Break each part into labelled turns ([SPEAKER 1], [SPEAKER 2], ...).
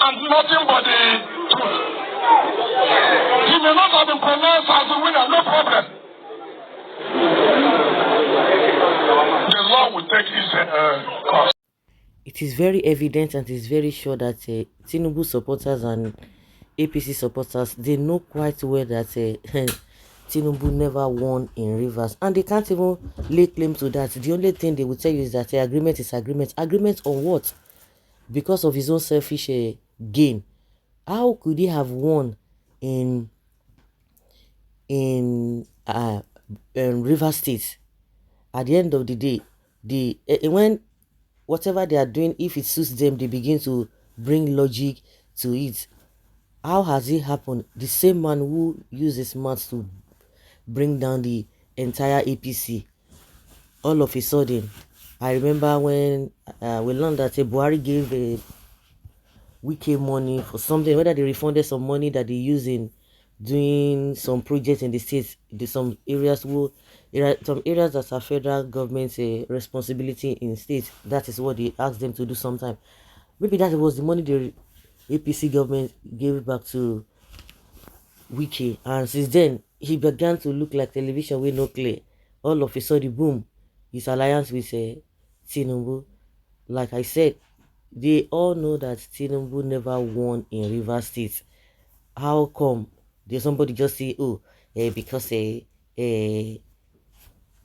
[SPEAKER 1] and nothing but the truth. He may not have been pronounced as the winner, no problem. The law will take its course.
[SPEAKER 2] It is very evident and it is very sure that Tinubu supporters and APC supporters, they know quite well that Tinubu never won in Rivers, and they can't even lay claim to that. The only thing they will tell you is that agreement is agreement. Agreement on what? Because of his own selfish gain. How could he have won in Rivers State? At the end of the day, when whatever they are doing, if it suits them, they begin to bring logic to it. How has it happened? The same man who used his mouth to bring down the entire APC, all of a sudden, I remember when we learned that Buhari gave a Wike money for something, whether they refunded some money that they use in doing some projects in the states, some areas that are federal government's responsibility in states. That is what they asked them to do sometime. Maybe that was the money the APC government gave back to Wike, and since then he began to look like television with no clear. All of a sudden, boom, his alliance with Tinubu. Like I said, they all know that Tinubu never won in Rivers State. How come? Did somebody just say, oh, because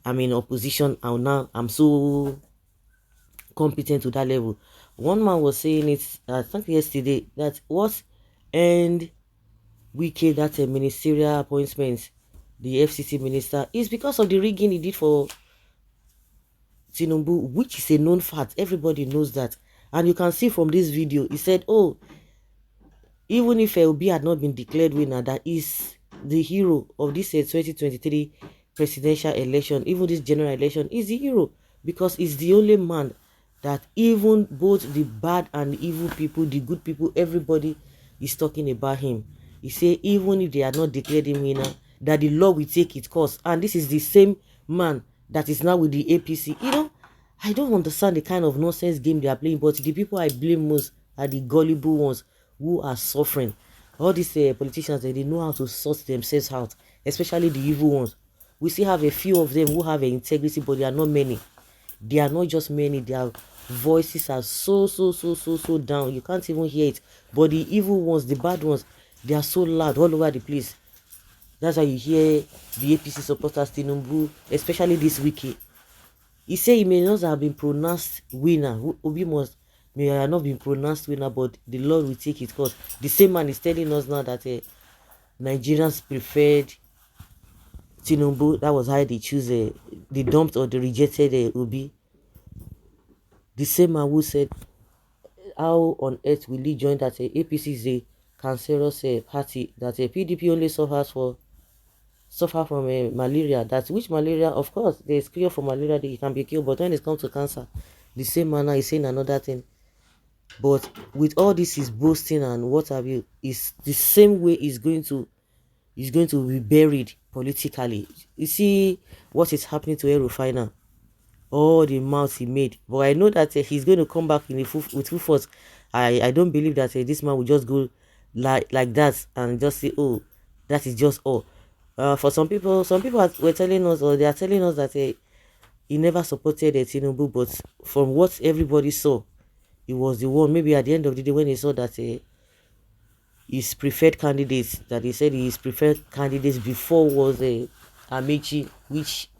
[SPEAKER 2] I'm in opposition and now I'm so competent to that level? One man was saying it, I think yesterday, that what earned Wike that ministerial appointment, the FCC minister, is because of the rigging he did for Tinubu, which is a known fact. Everybody knows that. And you can see from this video, he said, oh, even if Obi had not been declared winner, that is the hero of this 2023 presidential election, even this general election, is the hero, because he's the only man that even both the bad and evil people, the good people, everybody is talking about him. He said even if they are not declared him winner, that the law will take its course. And this is the same man that is now with the APC. You know, I don't understand the kind of nonsense game they are playing, but the people I blame most are the gullible ones who are suffering. All these politicians, they know how to sort themselves out, especially the evil ones. We still have a few of them who have integrity, but they are not many. They are not just many. Their voices are so down. You can't even hear it. But the evil ones, the bad ones, they are so loud all over the place. That's why you hear the APC supporters, Tinubu, especially this Wike. He said he may not have been pronounced winner. Obi may have not been pronounced winner, but the Lord will take its course. The same man is telling us now that Nigerians preferred Tinubu. That was how they choose they dumped or they rejected Obi. The same man who said, how on earth will he join that APC is a cancerous party, that PDP only suffer from malaria. That which malaria, of course, there is cure for malaria, that it can be cured, but when it comes to cancer, the same man is saying another thing. But with all this is boasting and what have you, is the same way is going to be buried politically. You see what is happening to El-Rufai, all the mouths he made. But I know that he's going to come back with full force. I don't believe that this man will just go like that and just say, oh, that is just all. For some people were telling us, or they are telling us that he never supported Tinubu, but from what everybody saw, he was the one. Maybe at the end of the day, when he saw that his preferred candidates, that he said his preferred candidates before was Amechi, which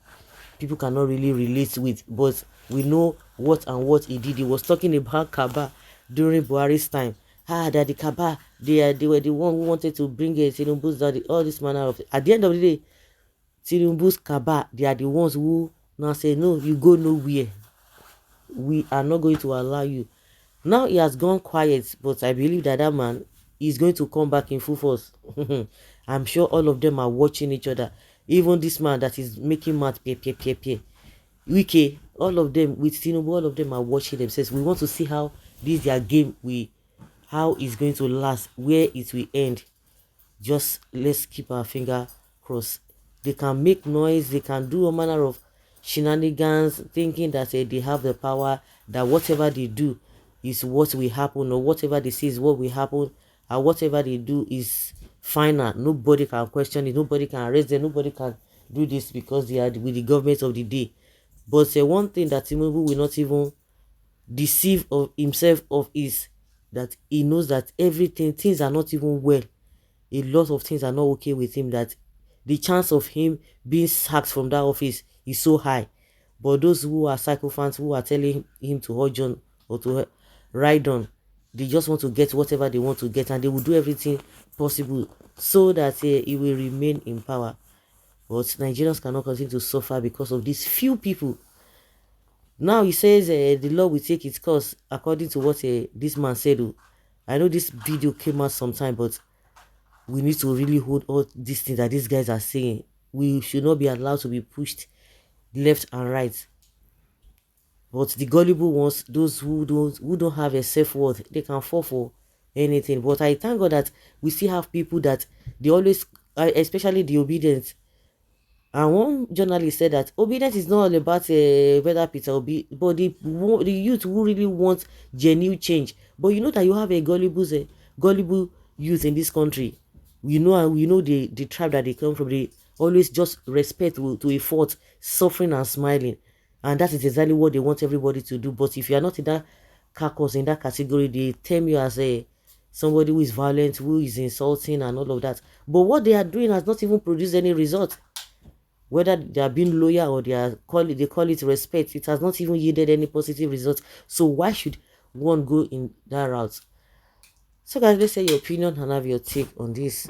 [SPEAKER 2] people cannot really relate with, but we know what he did. He was talking about Kaba during Buhari's time. That the Kaba, they were the one who wanted to bring Tinubu's down, all this manner of. At the end of the day, Tinubu's Kaba, they are the ones who now say, no, you go nowhere. We are not going to allow you. Now he has gone quiet, but I believe that man is going to come back in full force. I'm sure all of them are watching each other. Even this man that is making mad Wike, all of them with Tinubu, all of them are watching themselves. We want to see how this their game how it's going to last, where it will end. Just let's keep our finger crossed. They can make noise, they can do a manner of shenanigans, thinking that they have the power, that whatever they do is what will happen, or whatever they say is what will happen, and whatever they do is final. Nobody can question it, nobody can arrest them, nobody can do this because they are with the government of the day. But one thing that Tinubu will not even deceive of himself of is that he knows that things are not even well. A lot of things are not okay with him, that the chance of him being sacked from that office is so high. But those who are sycophants, who are telling him to hold on or to ride on, they just want to get whatever they want to get, and they will do everything possible so that he will remain in power. But Nigerians cannot continue to suffer because of these few people. Now he says the law will take its course according to what this man said. I know this video came out sometime, but we need to really hold all these things that these guys are saying. We should not be allowed to be pushed left and right. But the gullible ones, those who don't have a self-worth, they can fall for anything. But I thank God that we still have people that they always, especially the obedient. And one journalist said that obedience is not all about whether Peter Obi, but the youth who really want genuine change. But you know that you have a gullible youth in this country. We know the tribe that they come from. They always just respect to a fault, suffering and smiling, and that is exactly what they want everybody to do. But if you are not in that carcass, in that category, they term you as somebody who is violent, who is insulting, and all of that. But what they are doing has not even produced any result. Whether they are being loyal or they call it respect, it has not even yielded any positive results. So why should one go in that route? So guys, let's say your opinion and have your take on this.